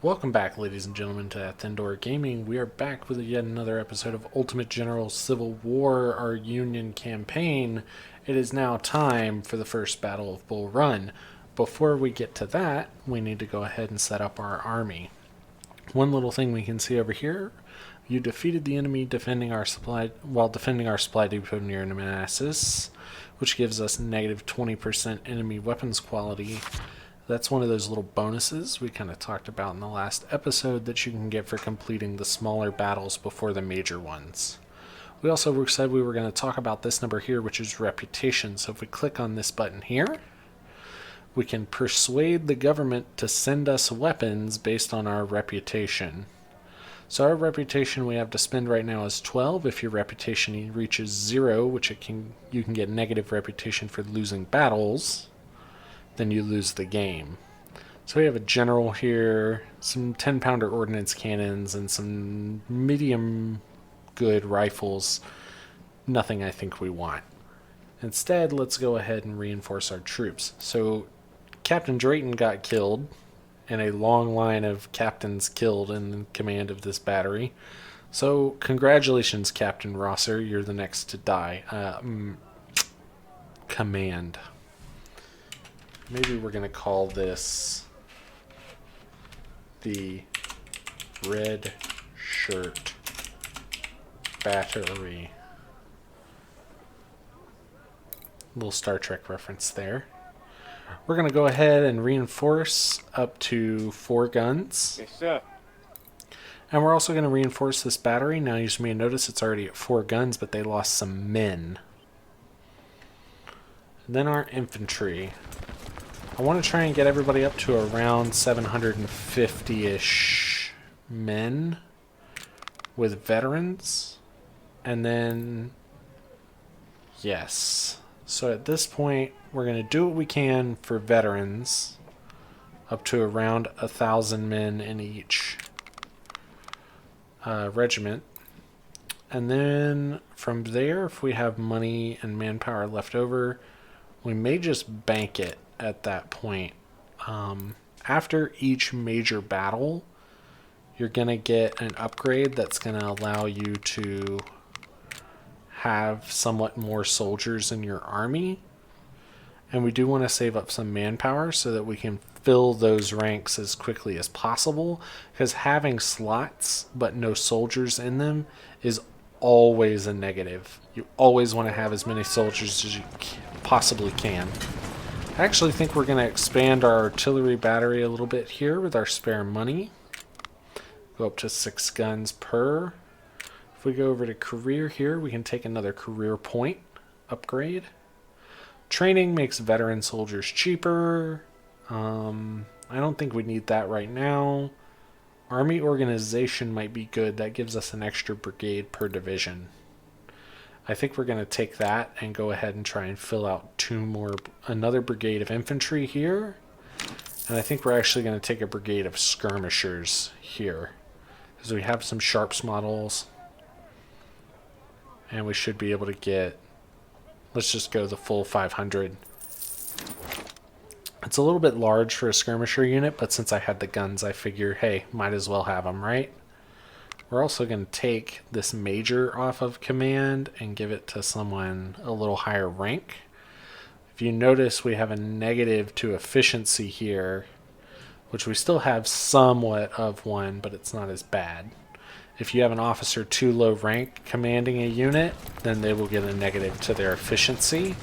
Welcome back, ladies and gentlemen, to Athendor Gaming. We are back with yet another episode of Ultimate General Civil War, our Union campaign. It is now time for the first Battle of Bull Run. Before we get to that, we need to go ahead and set up our army. One little thing we can see over here, you defeated the enemy defending our supply depot near Nemesis, which gives us negative 20% enemy weapons quality. That's one of those little bonuses we kind of talked about in the last episode that you can get for completing the smaller battles before the major ones. We also said we were going to talk about this number here, which is reputation. So if we click on this button here, we can persuade the government to send us weapons based on our reputation. So our reputation we have to spend right now is 12. If your reputation reaches 0, which you can get negative reputation for losing battles, then you lose the game. So we have a general here, some 10-pounder ordnance cannons, and some medium good rifles. Nothing I think we want. Instead, let's go ahead and reinforce our troops. So Captain Drayton got killed, and a long line of captains killed in command of this battery. So congratulations, Captain Rosser, you're the next to die. Command. Maybe we're going to call this the Red Shirt Battery. Little Star Trek reference there. We're going to go ahead and reinforce up to 4 guns. Yes, sir. And we're also going to reinforce this battery. Now you may notice it's already at 4 guns, but they lost some men. And then our infantry. I want to try and get everybody up to around 750-ish men with veterans. And then, yes. So at this point, we're going to do what we can for veterans, up to around 1,000 men in each regiment. And then from there, if we have money and manpower left over, we may just bank it at that point. After each major battle, you're going to get an upgrade that's going to allow you to have somewhat more soldiers in your army. And we do want to save up some manpower so that we can fill those ranks as quickly as possible, because having slots but no soldiers in them is always a negative. You always want to have as many soldiers as you possibly can. I actually think we're going to expand our artillery battery a little bit here with our spare money. Go up to 6 guns per. If we go over to career here, we can take another career point upgrade. Training makes veteran soldiers cheaper. I don't think we need that right now. Army organization might be good. That gives us an extra brigade per division. I think we're going to take that and go ahead and try and fill out another brigade of infantry here. And I think we're actually going to take a brigade of skirmishers here, because we have some sharps models. And we should be able to get, let's just go the full 500. It's a little bit large for a skirmisher unit, but since I had the guns, I figure, hey, might as well have them, right? We're also going to take this major off of command and give it to someone a little higher rank. If you notice, we have a negative to efficiency here, which we still have somewhat of one, but it's not as bad. If you have an officer too low rank commanding a unit, then they will get a negative to their efficiency.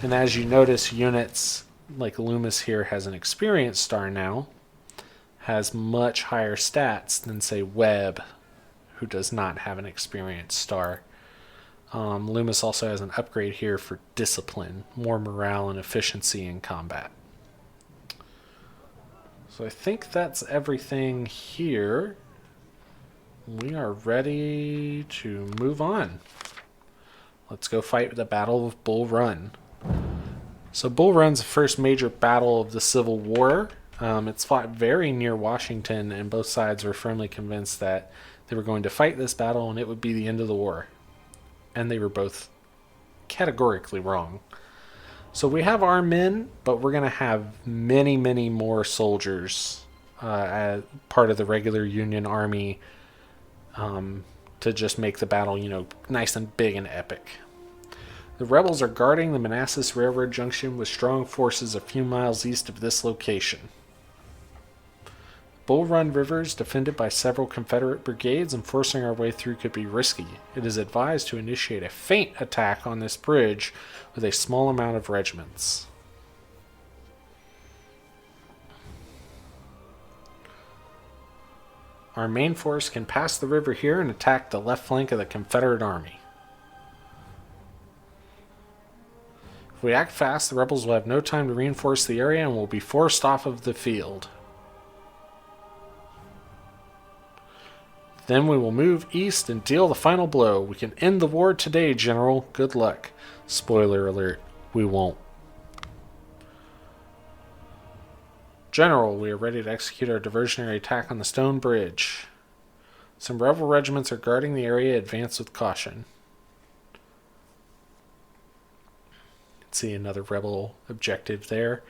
And as you notice, units like Loomis here has an experience star now, has much higher stats than, say, Webb, who does not have an experience star. Loomis also has an upgrade here for discipline, more morale and efficiency in combat. So I think that's everything here. We are ready to move on. Let's go fight the Battle of Bull Run. So Bull Run's the first major battle of the Civil War. It's fought very near Washington, and both sides were firmly convinced that they were going to fight this battle and it would be the end of the war. And they were both categorically wrong. So we have our men, but we're going to have many, many more soldiers as part of the regular Union army, to just make the battle, nice and big and epic. The rebels are guarding the Manassas Railroad Junction with strong forces a few miles east of this location. Bull Run River is defended by several Confederate brigades, and forcing our way through could be risky. It is advised to initiate a feint attack on this bridge with a small amount of regiments. Our main force can pass the river here and attack the left flank of the Confederate army. If we act fast, the rebels will have no time to reinforce the area and will be forced off of the field. Then we will move east and deal the final blow. We can end the war today, General. Good luck. Spoiler alert, we won't. General, we are ready to execute our diversionary attack on the stone bridge. Some rebel regiments are guarding the area. Advance with caution. See another rebel objective there.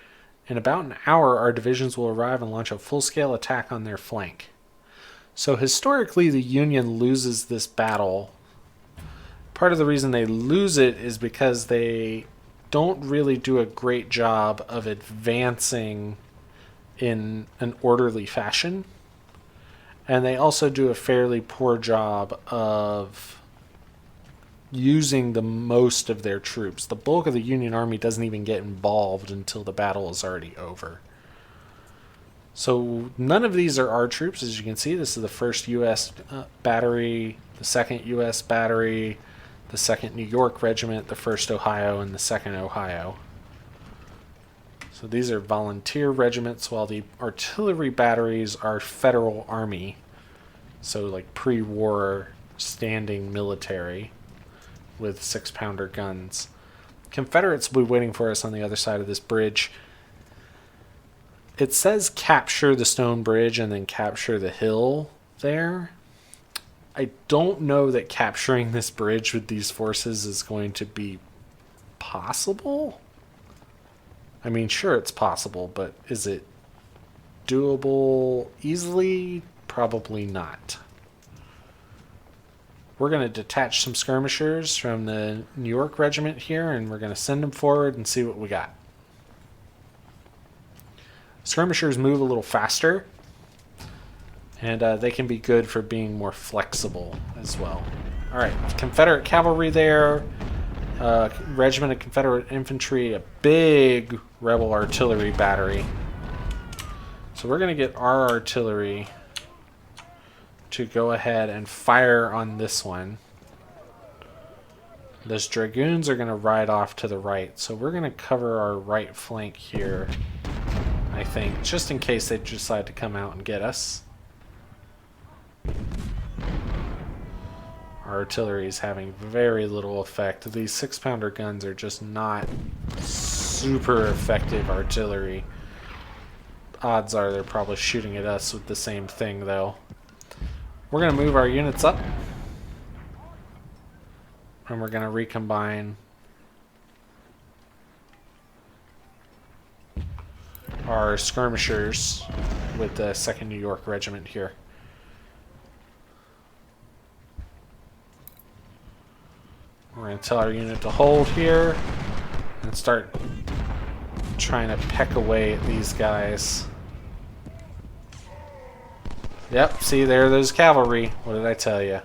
In about an hour, our divisions will arrive and launch a full-scale attack on their flank. So historically, the Union loses this battle. Part of the reason they lose it is because they don't really do a great job of advancing in an orderly fashion. And they also do a fairly poor job of using the most of their troops. The bulk of the Union Army doesn't even get involved until the battle is already over. So none of these are our troops, as you can see. This is the 1st U.S. Battery, the 2nd U.S. Battery, the 2nd New York Regiment, the 1st Ohio, and the 2nd Ohio. So these are volunteer regiments, while the artillery batteries are Federal Army. So like pre-war standing military with 6-pounder guns. Confederates will be waiting for us on the other side of this bridge. It says capture the stone bridge and then capture the hill there. I don't know that capturing this bridge with these forces is going to be possible. I mean, sure, it's possible, but is it doable easily? Probably not. We're going to detach some skirmishers from the New York Regiment here, and we're going to send them forward and see what we got. Skirmishers move a little faster, and they can be good for being more flexible as well. Alright, Confederate cavalry there, regiment of Confederate infantry, a big rebel artillery battery. So we're going to get our artillery to go ahead and fire on this one. Those dragoons are going to ride off to the right, so we're going to cover our right flank here, I think, just in case they decide to come out and get us. Our artillery is having very little effect. These 6-pounder guns are just not super effective artillery. Odds are they're probably shooting at us with the same thing, though. We're going to move our units up, and we're going to recombine our skirmishers with the 2nd New York Regiment here. We're going to tell our unit to hold here and start trying to peck away at these guys. Yep, see, there are those cavalry. What did I tell you?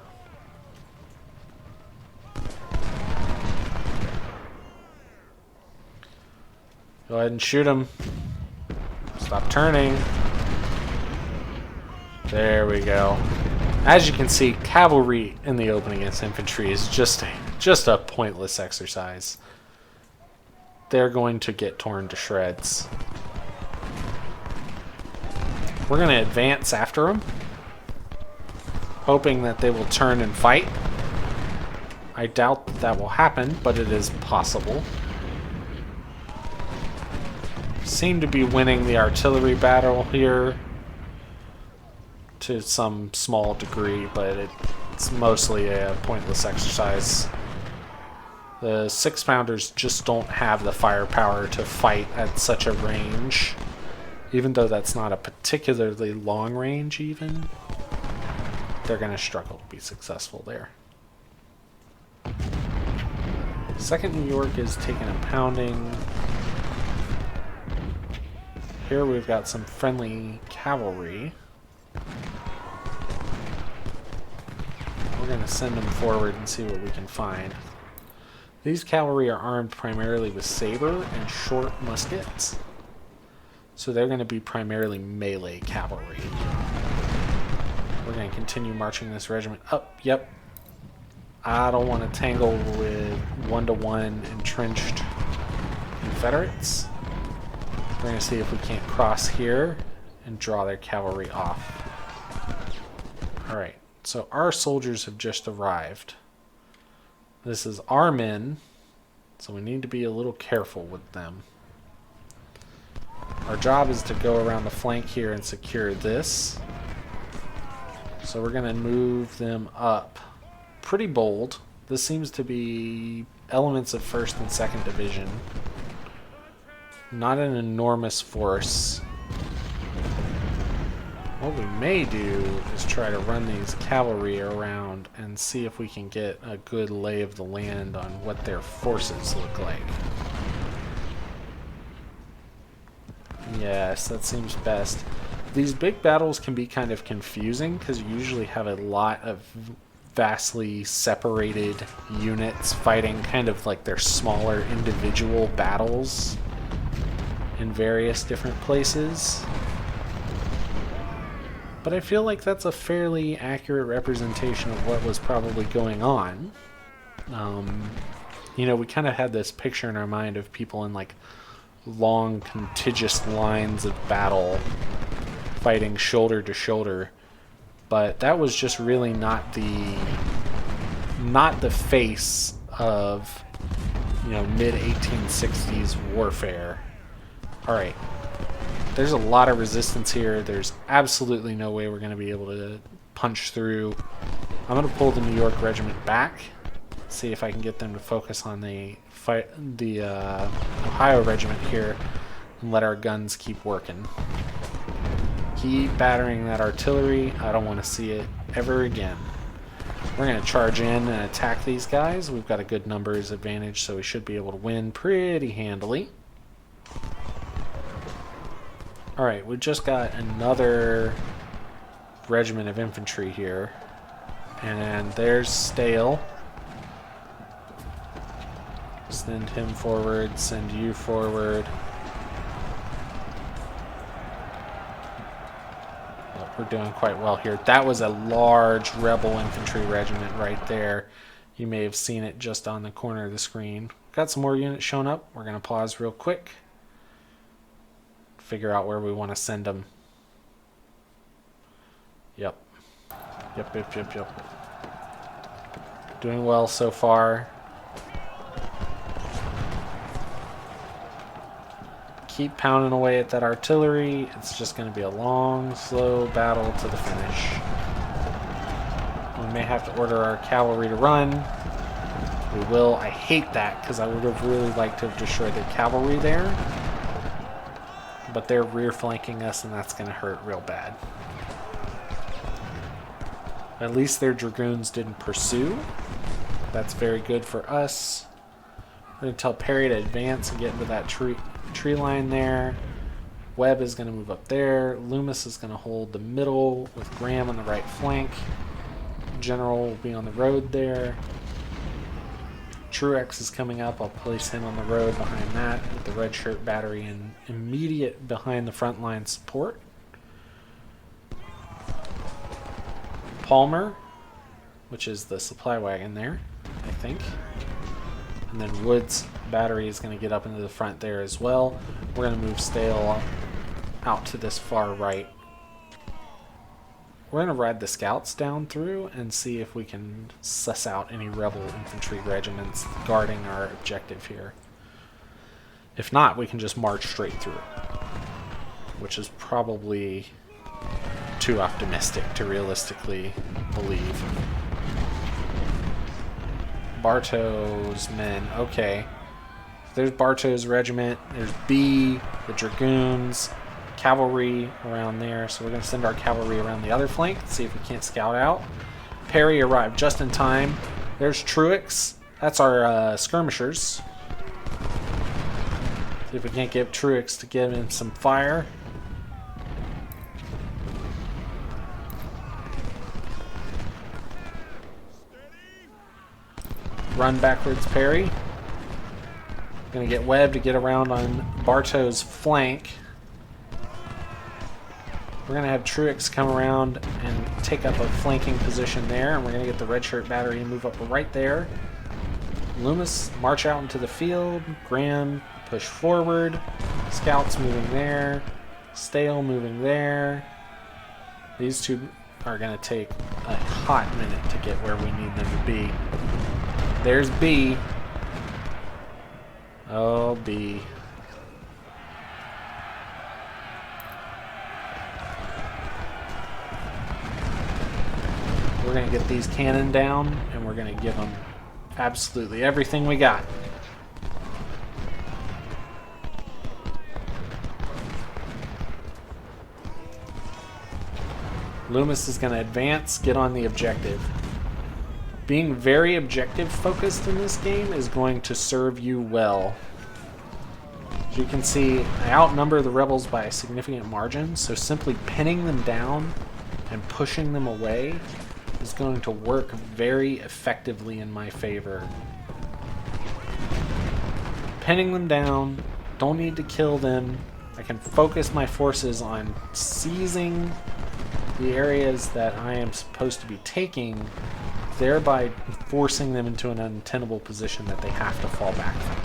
Go ahead and shoot them. Stop turning. There we go. As you can see, cavalry in the open against infantry is just a pointless exercise. They're going to get torn to shreds. We're going to advance after them, hoping that they will turn and fight. I doubt that will happen, but it is possible. Seem to be winning the artillery battle here to some small degree, but it's mostly a pointless exercise. The 6-pounders just don't have the firepower to fight at such a range Even though that's not a particularly long range even, they're going to struggle to be successful there. 2nd New York is taking a pounding. Here we've got some friendly cavalry. We're going to send them forward and see what we can find. These cavalry are armed primarily with saber and short muskets. So they're going to be primarily melee cavalry. We're going to continue marching this regiment up. Yep. I don't want to tangle with 1-to-1 entrenched Confederates. We're going to see if we can't cross here and draw their cavalry off. Alright, so our soldiers have just arrived. This is our men, so we need to be a little careful with them. Our job is to go around the flank here and secure this. So we're going to move them up. Pretty bold. This seems to be elements of 1st and 2nd Division. Not an enormous force. What we may do is try to run these cavalry around and see if we can get a good lay of the land on what their forces look like. Yes, that seems best. These big battles can be kind of confusing because you usually have a lot of vastly separated units fighting kind of like their smaller individual battles in various different places. But I feel like that's a fairly accurate representation of what was probably going on. You know, we kind of had this picture in our mind of people in like long contiguous lines of battle fighting shoulder to shoulder, but that was just really not the face of, you know, mid-1860s warfare. All right, there's a lot of resistance here. There's absolutely no way we're going to be able to punch through. I'm going to pull the New York Regiment back, see if I can get them to focus on the Ohio Regiment here and let our guns keep working. Keep battering that artillery. I don't want to see it ever again. We're going to charge in and attack these guys. We've got a good numbers advantage, so we should be able to win pretty handily. Alright, we just got another regiment of infantry here. And there's Stale. Send him forward, send you forward. Oh, we're doing quite well here. That was a large rebel infantry regiment right there. You may have seen it just on the corner of the screen. Got some more units showing up. We're going to pause real quick. Figure out where we want to send them. Yep. Yep. Doing well so far. Keep pounding away at that artillery. It's just going to be a long, slow battle to the finish. We may have to order our cavalry to run. We will. I hate that because I would have really liked to have destroyed the cavalry there. But they're rear flanking us and that's going to hurt real bad. At least their dragoons didn't pursue. That's very good for us. We're going to tell Perry to advance and get into that tree line there. Webb is going to move up there. Loomis is going to hold the middle with Graham on the right flank. General will be on the road there. Truex is coming up. I'll place him on the road behind that with the red shirt battery and immediate behind the front line support. Palmer, which is the supply wagon there, I think. And then Woods battery is going to get up into the front there as well. We're going to move Stale out to this far right. We're going to ride the scouts down through and see if we can suss out any rebel infantry regiments guarding our objective here. If not, we can just march straight through it, which is probably too optimistic to realistically believe. Bartow's men, okay. There's Bartow's regiment, there's B, the dragoons, cavalry around there, so we're going to send our cavalry around the other flank, see if we can't scout out. Perry arrived just in time. There's Truex. That's our skirmishers. See if we can't get Truex to give him some fire. Run backwards, Perry. Gonna get Webb to get around on Bartow's flank. We're gonna have Truex come around and take up a flanking position there, and we're gonna get the red shirt battery and move up right there. Loomis march out into the field. Graham push forward. Scouts moving there. Stale moving there. These two are gonna take a hot minute to get where we need them to be. There's B. Oh, B. We're going to get these cannon down, and we're going to give them absolutely everything we got. Loomis is going to advance, get on the objective. Being very objective focused in this game is going to serve you well. As you can see, I outnumber the rebels by a significant margin, so simply pinning them down and pushing them away is going to work very effectively in my favor. Pinning them down, don't need to kill them. I can focus my forces on seizing the areas that I am supposed to be taking, thereby forcing them into an untenable position that they have to fall back from.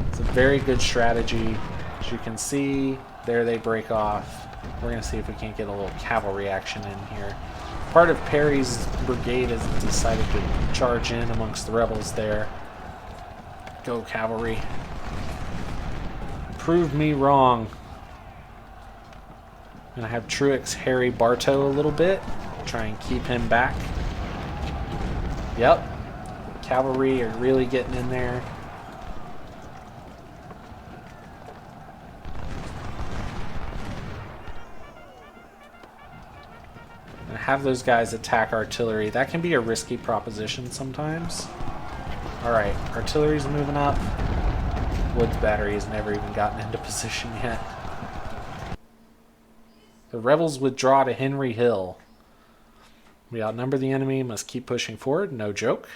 It's a very good strategy. As you can see, there they break off. We're going to see if we can't get a little cavalry action in here. Part of Perry's brigade has decided to charge in amongst the rebels there. Go, cavalry. Prove me wrong. I'm going to have Truex harry Bartow a little bit. Try and keep him back. Yep. Cavalry are really getting in there. And have those guys attack artillery. That can be a risky proposition sometimes. Alright, artillery's moving up. Woods battery has never even gotten into position yet. The rebels withdraw to Henry Hill. We outnumber the enemy, must keep pushing forward, no joke.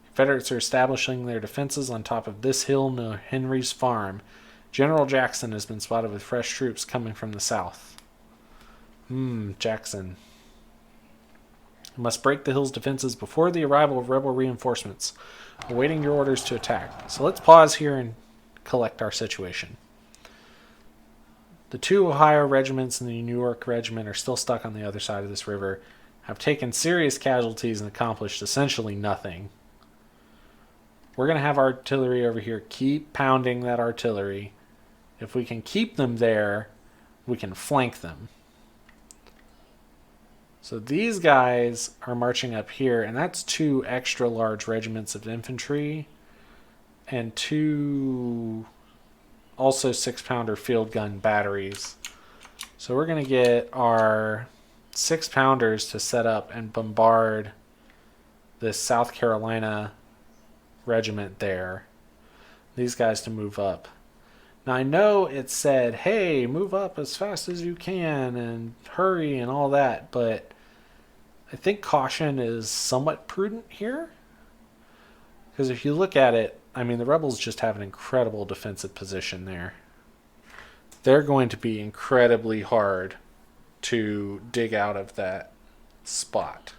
Confederates are establishing their defenses on top of this hill near Henry's farm. General Jackson has been spotted with fresh troops coming from the south. Jackson. We must break the hill's defenses before the arrival of rebel reinforcements. Awaiting your orders to attack. So let's pause here and collect our situation. The 2 Ohio regiments and the New York regiment are still stuck on the other side of this river, have taken serious casualties and accomplished essentially nothing. We're going to have artillery over here. Keep pounding that artillery. If we can keep them there, we can flank them. So these guys are marching up here, and that's 2 extra large regiments of infantry and 2 also 6-pounder field gun batteries. So we're going to get our 6-pounders to set up and bombard this South Carolina regiment there. These guys to move up. Now I know it said, hey, move up as fast as you can and hurry and all that, but I think caution is somewhat prudent here. Because if you look at it, I mean, the rebels just have an incredible defensive position there. They're going to be incredibly hard to dig out of that spot.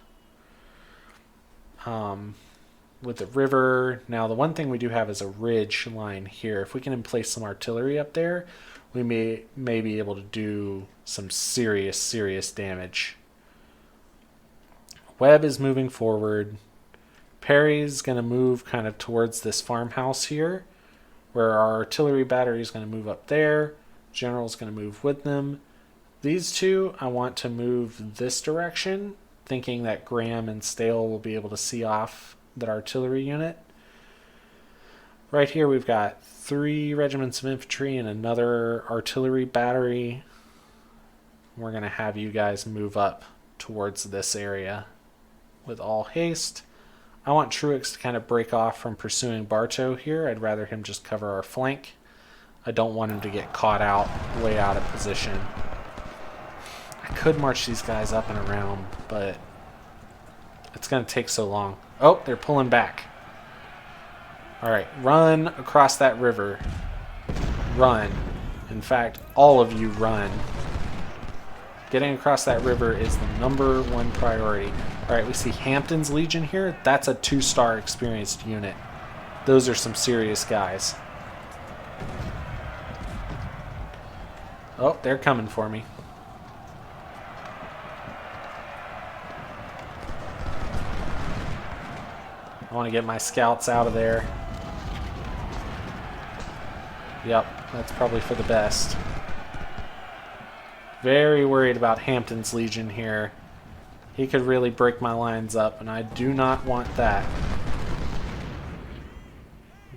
With the river, now the one thing we do have is a ridge line here. If we can place some artillery up there, we may be able to do some serious damage. Webb is moving forward. Perry's going to move kind of towards this farmhouse here, where our artillery battery is going to move up there. General's going to move with them. These 2, I want to move this direction, thinking that Graham and Stale will be able to see off that artillery unit. Right here we've got 3 regiments of infantry and another artillery battery. We're going to have you guys move up towards this area with all haste. I want Truex to kind of break off from pursuing Bartow here. I'd rather him just cover our flank. I don't want him to get caught out, way out of position. I could march these guys up and around, but it's going to take so long. Oh, they're pulling back. Alright, run across that river. Run. In fact, all of you run. Getting across that river is the #1 priority. Alright, we see Hampton's Legion here. That's a 2-star experienced unit. Those are some serious guys. Oh, they're coming for me. I want to get my scouts out of there. Yep, that's probably for the best. Very worried about Hampton's Legion here. He could really break my lines up, and I do not want that.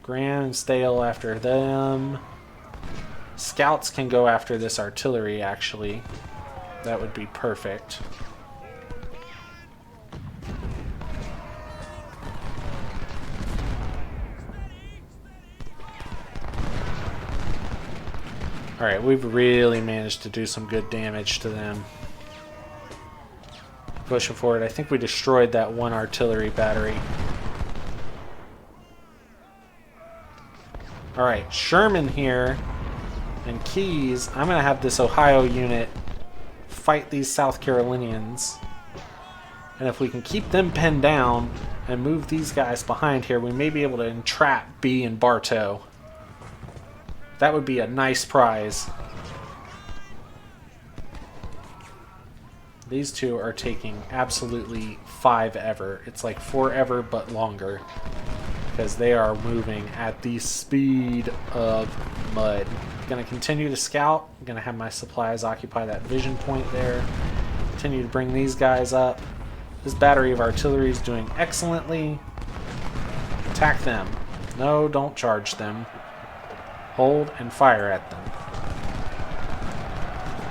Graham and Stale after them. Scouts can go after this artillery, actually. That would be perfect. Alright, we've really managed to do some good damage to them. Pushing forward. I think we destroyed that 1 artillery battery. Alright, Sherman here and Keyes. I'm going to have this Ohio unit fight these South Carolinians. And if we can keep them pinned down and move these guys behind here, we may be able to entrap B and Bartow. That would be a nice prize. These two are taking absolutely 5 ever. It's like forever but longer. Because they are moving at the speed of mud. Going to continue to scout. I'm going to have my supplies occupy that vision point there. Continue to bring these guys up. This battery of artillery is doing excellently. Attack them. No, don't charge them. Hold and fire at them.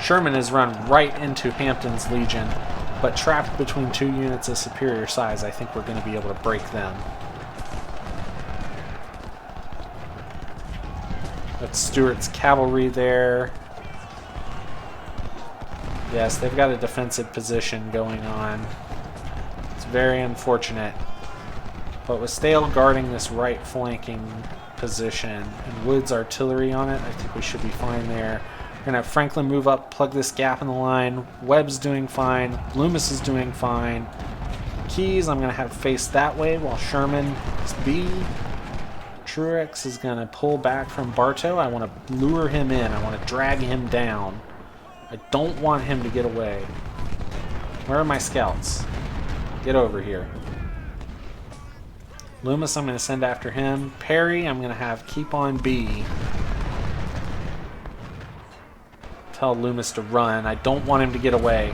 Sherman has run right into Hampton's Legion, but trapped between 2 units of superior size, I think we're going to be able to break them. That's Stuart's cavalry there. Yes, they've got a defensive position going on. It's very unfortunate. But with Stale guarding this right flanking position and Wood's artillery on it, I think we should be fine there. We're going to have Franklin move up, plug this gap in the line. Webb's doing fine. Loomis is doing fine. Keyes, I'm going to have face that way while Sherman is B. Truex is going to pull back from Bartow. I want to lure him in. I want to drag him down. I don't want him to get away. Where are my scouts? Get over here. Loomis, I'm going to send after him. Perry, I'm going to have keep on B. Tell Loomis to run. I don't want him to get away.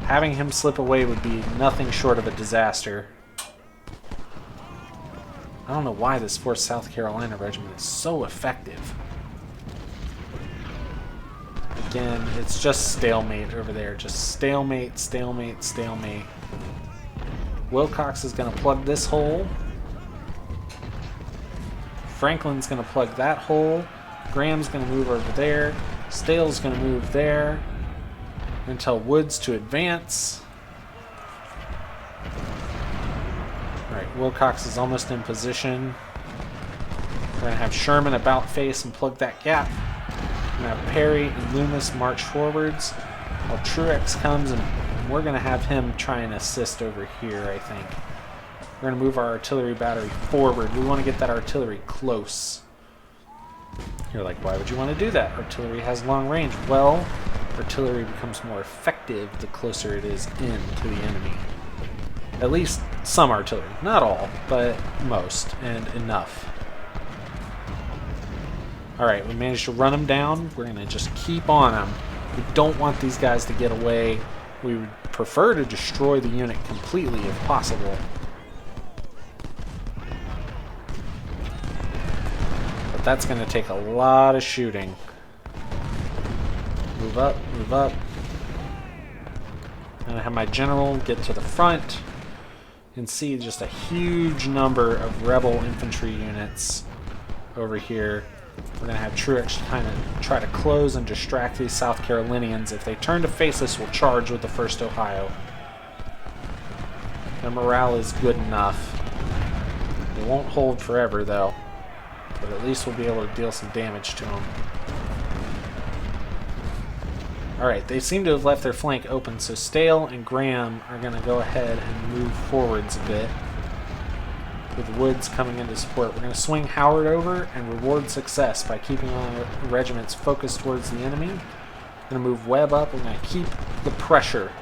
Having him slip away would be nothing short of a disaster. I don't know why this 4th South Carolina Regiment is so effective. Again, it's just stalemate over there. Just stalemate, stalemate, stalemate. Wilcox is going to plug this hole. Franklin's going to plug that hole. Graham's going to move over there. Stale's going to move there. And tell Woods to advance. Alright, Wilcox is almost in position. We're going to have Sherman about face and plug that gap. We're going to have Perry and Loomis march forwards while Truex comes, and we're going to have him try and assist over here, I think. We're going to move our artillery battery forward. We want to get that artillery close. You're like, why would you want to do that? Artillery has long range. Well, artillery becomes more effective the closer it is in to the enemy. At least some artillery. Not all, but most, and enough. Alright, we managed to run them down. We're going to just keep on them. We don't want these guys to get away. We would prefer to destroy the unit completely if possible. that's going to take a lot of shooting. Move up, move up. I'm going to have my general get to the front. You can see just a huge number of rebel infantry units over here. We're going to have Truex kind of try to close and distract these South Carolinians. If they turn to face us, we'll charge with the 1st Ohio. Their morale is good enough. They won't hold forever, though. But at least we'll be able to deal some damage to them. Alright, they seem to have left their flank open, so Stale and Graham are going to go ahead and move forwards a bit. With Woods coming into support. We're going to swing Howard over and reward success by keeping our regiments focused towards the enemy. We're going to move Webb up. We're going to keep the pressure.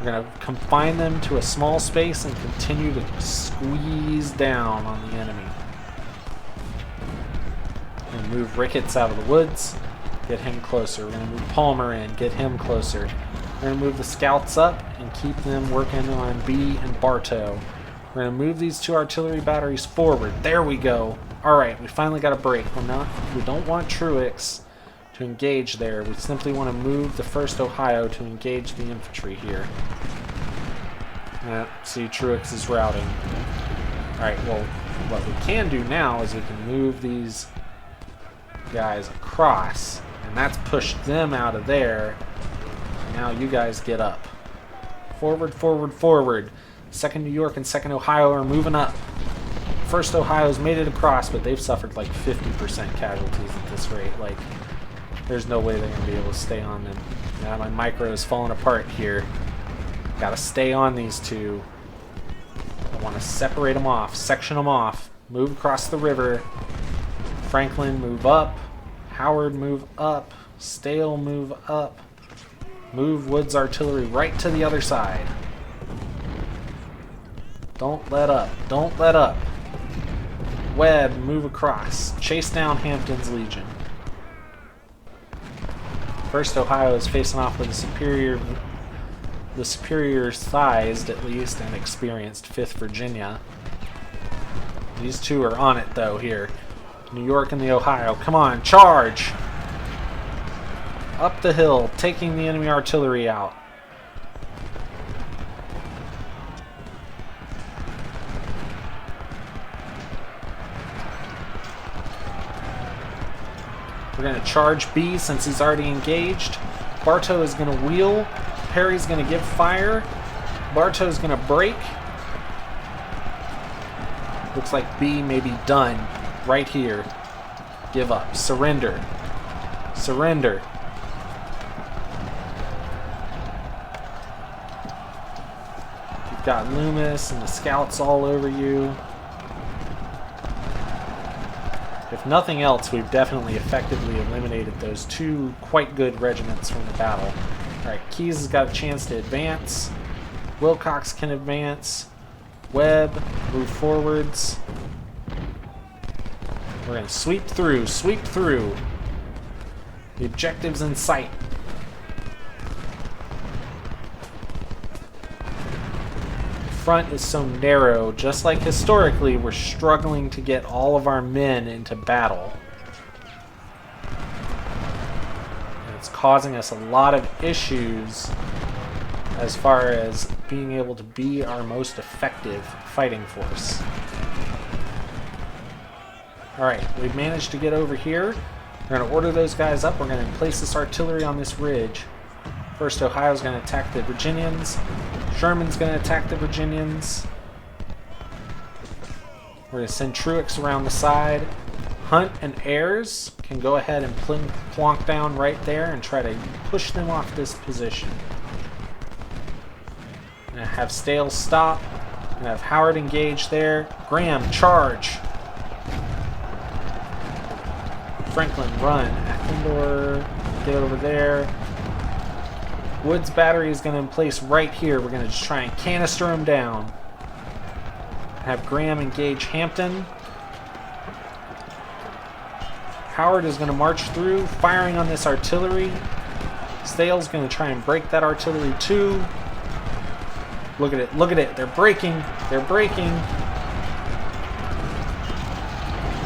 We're going to confine them to a small space and continue to squeeze down on the enemy. We're going to move Ricketts out of the woods. Get him closer. We're going to move Palmer in. Get him closer. We're going to move the scouts up and keep them working on B and Bartow. We're going to move these 2 artillery batteries forward. There we go. Alright, we finally got a break. We don't want Truex to engage there. We simply want to move the 1st Ohio to engage the infantry here. See, Truex is routing. Alright, well, what we can do now is we can move these guys across. And that's pushed them out of there. Now you guys get up. Forward, forward, forward. 2nd New York and 2nd Ohio are moving up. 1st Ohio's made it across, but they've suffered like 50% casualties at this rate. Like, there's no way they're going to be able to stay on them. Now my micro is falling apart here. Got to stay on these 2. I want to separate them off, section them off, move across the river. Franklin, move up. Howard, move up. Stale, move up. Move Woods artillery right to the other side. Don't let up. Don't let up. Webb, move across. Chase down Hampton's Legion. 1st Ohio is facing off with the superior sized, at least, and experienced 5th Virginia. These 2 are on it, though, here. New York and the Ohio. Come on, charge! Up the hill, taking the enemy artillery out. We're going to charge B since he's already engaged. Bartow is going to wheel. Perry's going to give fire. Bartow's going to break. Looks like B may be done right here. Give up. Surrender. Surrender. You've got Loomis and the scouts all over you. If nothing else, we've definitely effectively eliminated those 2 quite good regiments from the battle. Alright, Keyes has got a chance to advance. Wilcox can advance. Webb, move forwards. We're going to sweep through, sweep through. The objective's in sight. Front is so narrow, just like historically, we're struggling to get all of our men into battle. And it's causing us a lot of issues as far as being able to be our most effective fighting force. Alright, we've managed to get over here. We're going to order those guys up. We're going to place this artillery on this ridge. 1st Ohio's going to attack the Virginians. Sherman's going to attack the Virginians. We're going to send Truex around the side. Hunt and Ayres can go ahead and plonk down right there and try to push them off this position. I'm going to have Stale stop. I'm going to have Howard engage there. Graham, charge. Franklin, run. Athendor, get over there. Woods battery is going to in place right here. We're going to just try and canister him down. Have Graham engage Hampton. Howard is going to march through, firing on this artillery. Stale's going to try and break that artillery too. Look at it, look at it. They're breaking. They're breaking.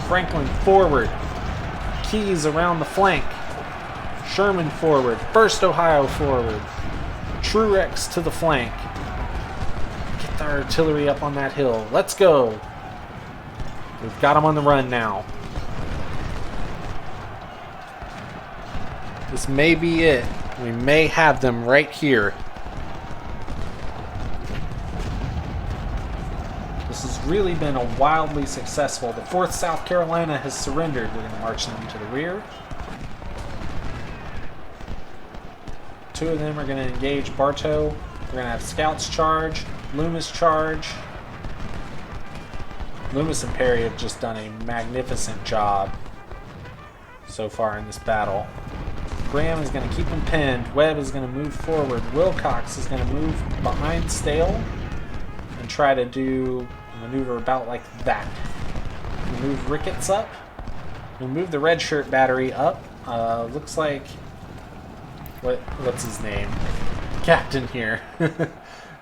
Franklin forward. Keyes around the flank. Sherman forward. 1st Ohio forward. Truex to the flank. Get the artillery up on that hill. Let's go. We've got them on the run now. This may be it. We may have them right here. This has really been a wildly successful. The 4th South Carolina has surrendered. We're going to march them to the rear. 2 of them are going to engage Bartow. We're going to have Scouts charge, Loomis charge. Loomis and Perry have just done a magnificent job so far in this battle. Graham is going to keep him pinned. Webb is going to move forward. Wilcox is going to move behind Stale and try to do a maneuver about like that. We'll move Ricketts up. We'll move the red shirt battery up. Looks like... What's his name? Captain here.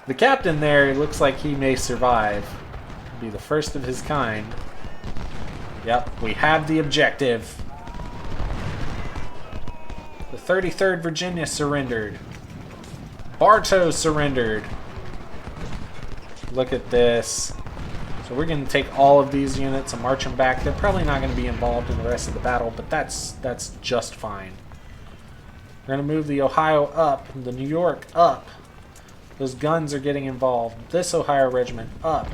The captain there looks like he may survive. Be the first of his kind. Yep, we have the objective. The 33rd Virginia surrendered. Bartow surrendered. Look at this. So we're going to take all of these units and march them back. They're probably not going to be involved in the rest of the battle, but that's just fine. We're going to move the Ohio up, the New York up. Those guns are getting involved. This Ohio regiment up.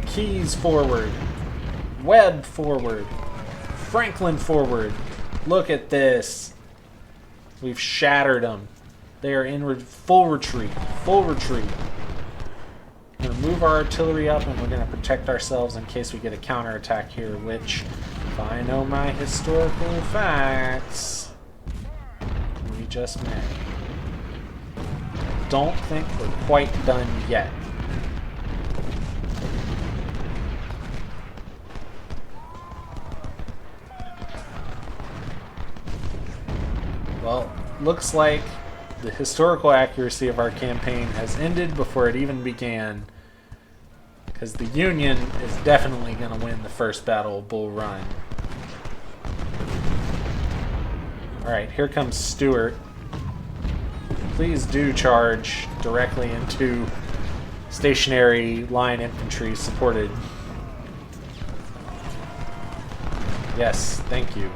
Keyes forward. Webb forward. Franklin forward. Look at this. We've shattered them. They are in full retreat. Full retreat. We're going to move our artillery up and we're going to protect ourselves in case we get a counterattack here, which, if I know my historical facts, we just may. Don't think we're quite done yet. Well, looks like the historical accuracy of our campaign has ended before it even began, because the Union is definitely going to win the first battle of Bull Run. Alright, here comes Stewart. Please do charge directly into stationary line infantry supported. Yes, thank you.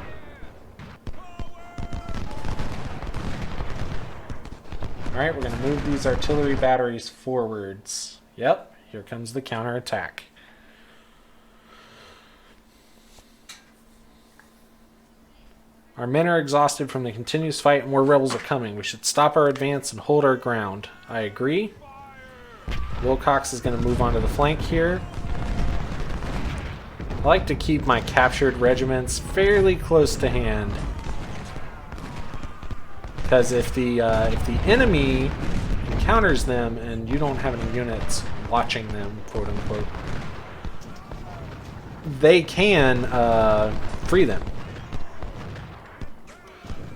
Alright, we're going to move these artillery batteries forwards. Yep, here comes the counterattack. Our men are exhausted from the continuous fight and more rebels are coming. We should stop our advance and hold our ground. I agree. Wilcox is going to move onto the flank here. I like to keep my captured regiments fairly close to hand, because if the enemy encounters them and you don't have any units watching them, quote unquote, they can free them.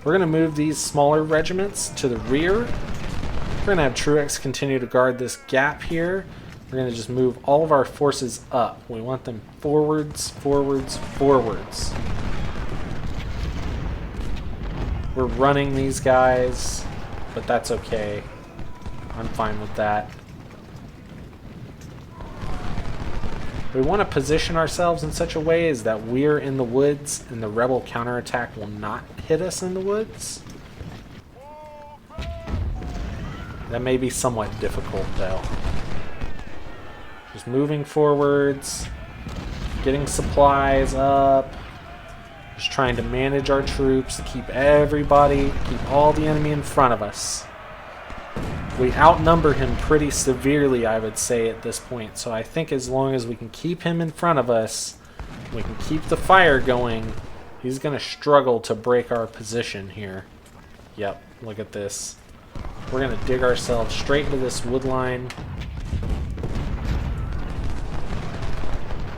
We're going to move these smaller regiments to the rear. We're going to have Truex continue to guard this gap here. We're going to just move all of our forces up. We want them forwards, forwards, forwards. We're running these guys, but that's okay. I'm fine with that. We want to position ourselves in such a way as that we're in the woods and the rebel counterattack will not hit us in the woods. That may be somewhat difficult though. Just moving forwards, getting supplies up, just trying to manage our troops, to keep everybody, keep all the enemy in front of us. We outnumber him pretty severely, I would say, at this point. So I think as long as we can keep him in front of us, we can keep the fire going, he's going to struggle to break our position here. Yep, look at this. We're going to dig ourselves straight into this wood line.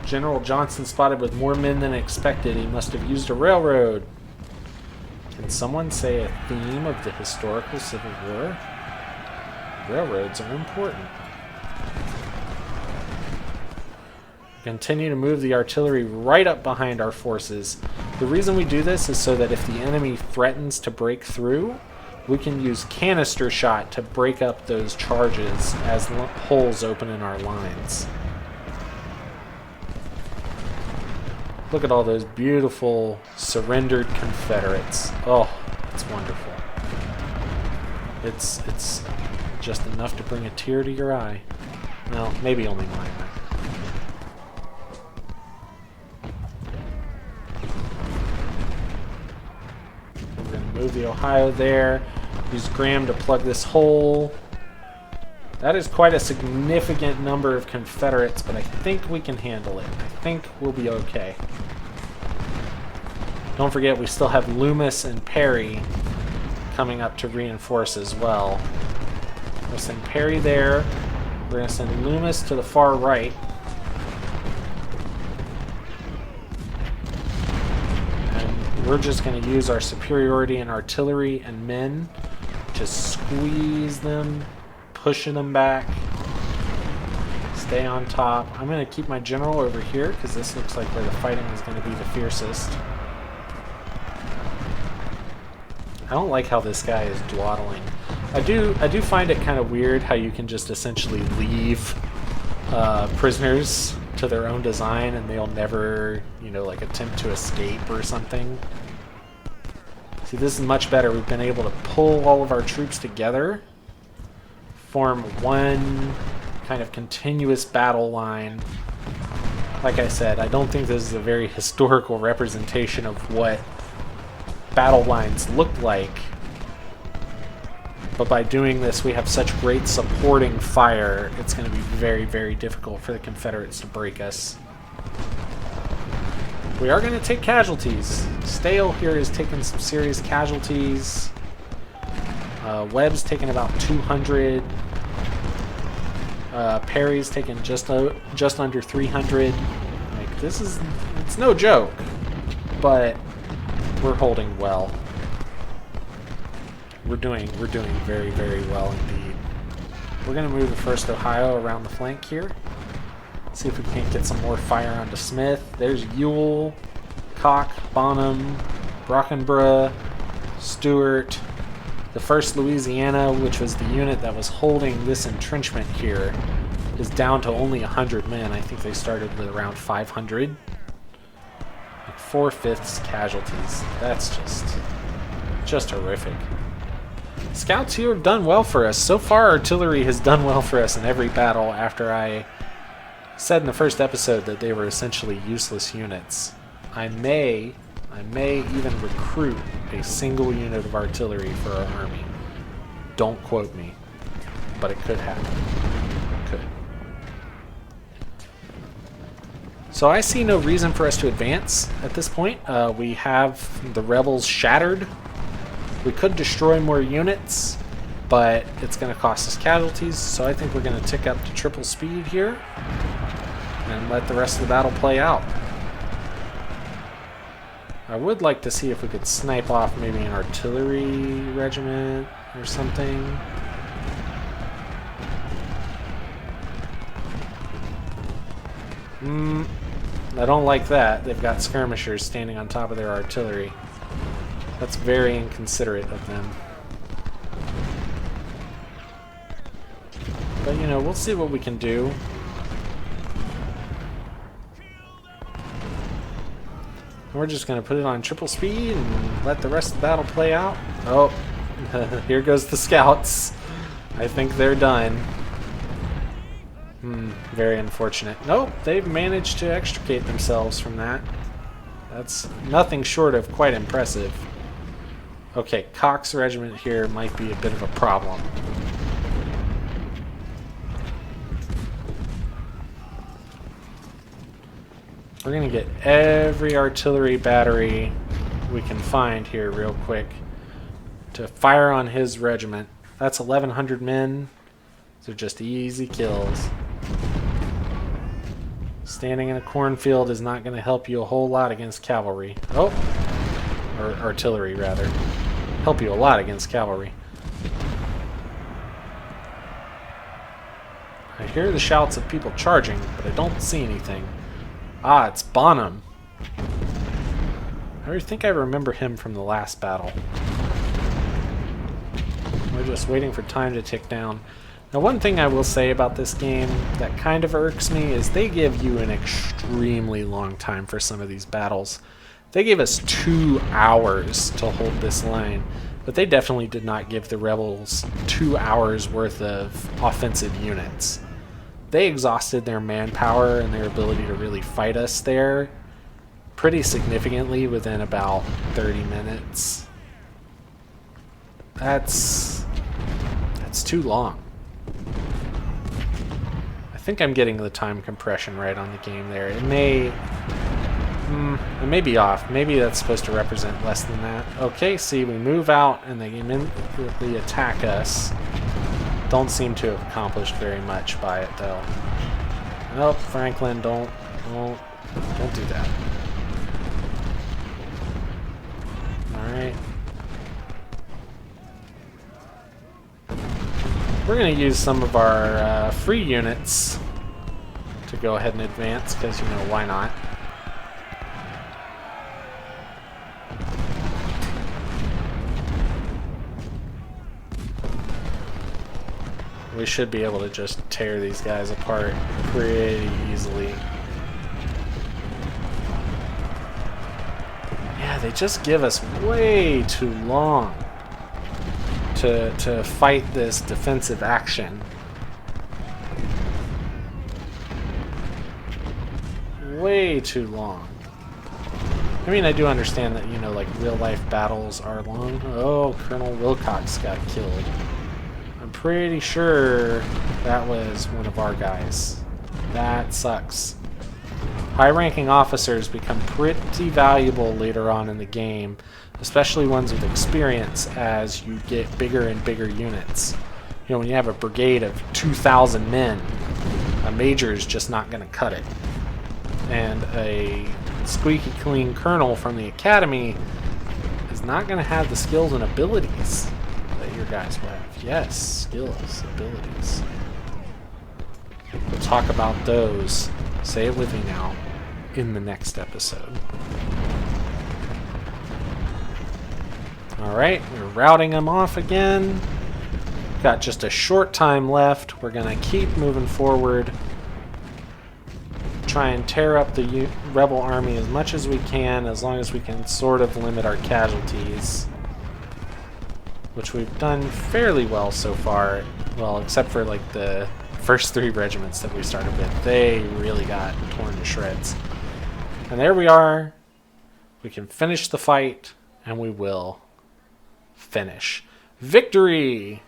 General Johnson spotted with more men than expected. He must have used a railroad. Can someone say a theme of the historical Civil War? Railroads are important. Continue to move the artillery right up behind our forces. The reason we do this is so that if the enemy threatens to break through, we can use canister shot to break up those charges as holes open in our lines. Look at all those beautiful surrendered Confederates. Oh, it's wonderful. It's just enough to bring a tear to your eye. Well, maybe only mine. We're going to move the Ohio there. Use Graham to plug this hole. That is quite a significant number of Confederates, but I think we can handle it. I think we'll be okay. Don't forget, we still have Loomis and Perry coming up to reinforce as well. We'll send Perry there. We're going to send Loomis to the far right. And we're just going to use our superiority in artillery and men to squeeze them, pushing them back, stay on top. I'm going to keep my general over here because this looks like where the fighting is going to be the fiercest. I don't like how this guy is dawdling. I do find it kind of weird how you can just essentially leave prisoners to their own design and they'll never, you know, like attempt to escape or something. See, this is much better. We've been able to pull all of our troops together, form one kind of continuous battle line. Like I said, I don't think this is a very historical representation of what battle lines looked like. But by doing this, we have such great supporting fire, it's going to be very, very difficult for the Confederates to break us. We are going to take casualties. Stale here is taking some serious casualties. Webb's taking about 200. Perry's taking just under 300. Like, it's no joke, but we're holding well. We're doing very, very well indeed. We're going to move the 1st Ohio around the flank here. See if we can't get some more fire onto Smith. There's Ewell, Koch, Bonham, Brockenborough, Stewart. The 1st Louisiana, which was the unit that was holding this entrenchment here, is down to only 100 men. I think they started with around 500. Like 4/5 casualties. That's just horrific. Scouts here have done well for us. So far, artillery has done well for us in every battle after I said in the first episode that they were essentially useless units. I may even recruit a single unit of artillery for our army. Don't quote me, but it could happen. It could. So I see no reason for us to advance at this point. We have the rebels shattered. We could destroy more units, but it's going to cost us casualties, so I think we're going to tick up to triple speed here and let the rest of the battle play out. I would like to see if we could snipe off maybe an artillery regiment or something. I don't like that. They've got skirmishers standing on top of their artillery. That's very inconsiderate of them. But, you know, we'll see what we can do. We're just going to put it on triple speed and let the rest of the battle play out. Oh, here goes the scouts. I think they're done. Very unfortunate. Nope, they've managed to extricate themselves from that. That's nothing short of quite impressive. Okay, Koch's regiment here might be a bit of a problem. We're going to get every artillery battery we can find here real quick to fire on his regiment. That's 1,100 men. They're just easy kills. Standing in a cornfield is not going to help you a whole lot against cavalry. Oh, or artillery rather. Help you a lot against cavalry. I hear the shouts of people charging, but I don't see anything. Ah, it's Bonham. I think I remember him from the last battle. We're just waiting for time to tick down. Now, one thing I will say about this game that kind of irks me is they give you an extremely long time for some of these battles. They gave us 2 hours to hold this line, but they definitely did not give the rebels 2 hours worth of offensive units. They exhausted their manpower and their ability to really fight us there pretty significantly within about 30 minutes. That's too long. I think I'm getting the time compression right on the game there. It may be off. Maybe that's supposed to represent less than that. Okay, see, we move out and they immediately attack us. Don't seem to have accomplished very much by it, though. Nope, Franklin, don't do that. Alright. We're going to use some of our free units to go ahead and advance, because, you know, why not? We should be able to just tear these guys apart pretty easily. Yeah, they just give us way too long to fight this defensive action. Way too long. I mean, I do understand that, you know, like, real-life battles are long. Oh, Colonel Wilcox got killed. I'm pretty sure that was one of our guys. That sucks. High-ranking officers become pretty valuable later on in the game, especially ones with experience as you get bigger and bigger units. You know, when you have a brigade of 2,000 men, a major is just not going to cut it. And a squeaky clean colonel from the academy is not going to have the skills and abilities that your guys will have. Yes, skills, abilities. We'll talk about those, say it with me now, in the next episode. Alright, we're routing them off again. Got just a short time left. We're going to keep moving forward. Try and tear up the rebel army as much as we can, as long as we can sort of limit our casualties. Which we've done fairly well so far. Well, except for like the first 3 regiments that we started with. They really got torn to shreds. And there we are. We can finish the fight, and we will finish. Victory!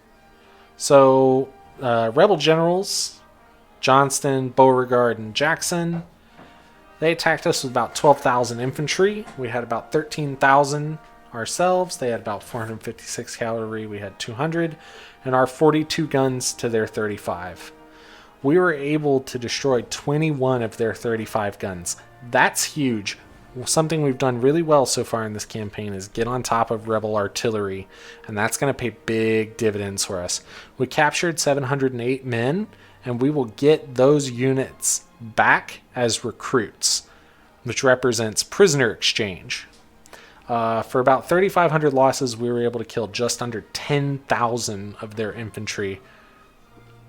So, rebel generals, Johnston, Beauregard, and Jackson, they attacked us with about 12,000 infantry. We had about 13,000 ourselves. They had about 456 cavalry. We had 200. And our 42 guns to their 35. We were able to destroy 21 of their 35 guns. That's huge. Something we've done really well so far in this campaign is get on top of rebel artillery, and that's going to pay big dividends for us. We captured 708 men, and we will get those units back as recruits, which represents prisoner exchange. For about 3,500 losses, we were able to kill just under 10,000 of their infantry.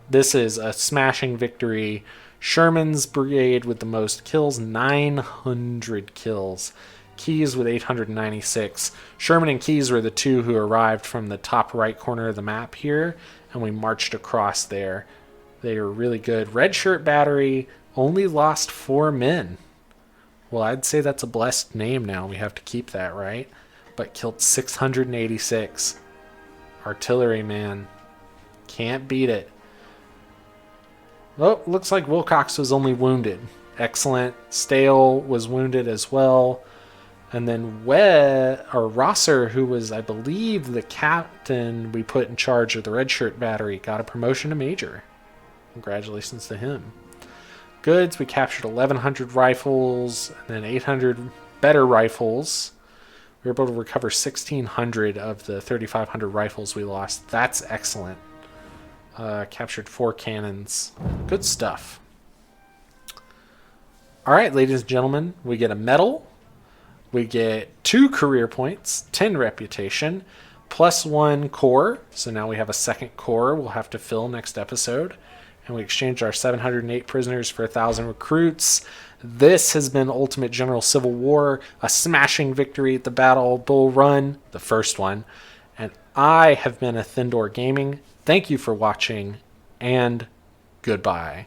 This is a smashing victory. Sherman's brigade with the most kills, 900 kills. Keyes with 896. Sherman and Keyes were the 2 who arrived from the top right corner of the map here, and we marched across there. They were really good. Red Shirt Battery only lost 4 men. Well, I'd say that's a blessed name now. We have to keep that, right? But killed 686. Artillery, man. Can't beat it. Oh, looks like Wilcox was only wounded. Excellent. Stale was wounded as well. And then Rosser, who was, I believe, the captain we put in charge of the Red Shirt Battery, got a promotion to major. Congratulations to him. Goods, we captured 1,100 rifles and then 800 better rifles. We were able to recover 1,600 of the 3,500 rifles we lost. That's excellent. Captured 4 cannons. Good stuff. Alright, ladies and gentlemen, we get a medal. We get 2 career points, 10 reputation, plus 1 core. So now we have a second core we'll have to fill next episode. And we exchanged our 708 prisoners for 1,000 recruits. This has been Ultimate General Civil War, a smashing victory at the Battle of Bull Run, the first one. And I have been Athendor Gaming. Thank you for watching, and goodbye.